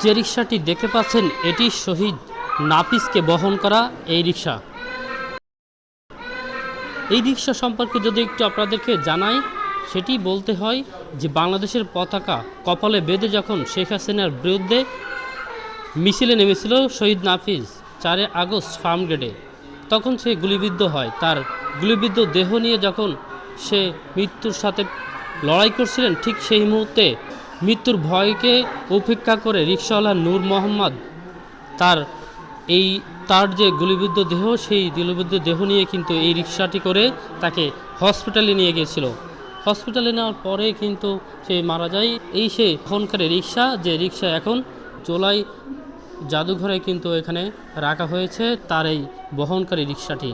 যে রিকশাটি দেখতে পাচ্ছেন এটি শহীদ নাফিসকে বহন করা এই রিকশা। এই রিকশা সম্পর্কে যদি একটু আপনাদেরকে জানাই, সেটি বলতে হয় যে বাংলাদেশের পতাকা কপালে বেঁধে যখন শেখ হাসিনার বিরুদ্ধে মিছিলে নেমেছিল শহীদ নাফিস 4 আগস্ট ফার্মগেটে, তখন সে গুলিবিদ্ধ হয়। তার গুলিবিদ্ধ দেহ নিয়ে যখন সে মৃত্যুর সাথে লড়াই করছিলেন, ঠিক সেই মুহূর্তে মৃত্যুর ভয়কে উপেক্ষা করে রিকশাওয়ালা নূর মোহাম্মদ তার যে গুলিবিদ্ধ দেহ, সেই গুলিবিদ্ধ দেহ নিয়ে কিন্তু এই রিকশাটি করে তাকে হসপিটালে নিয়ে গিয়েছিল। হসপিটালে নেওয়ার পরে কিন্তু সে মারা যায়। এই সে বহনকারী রিকশা, যে রিকশা এখন চোলাই জাদুঘরে কিন্তু এখানে রাখা হয়েছে তার এই বহনকারী রিকশাটি।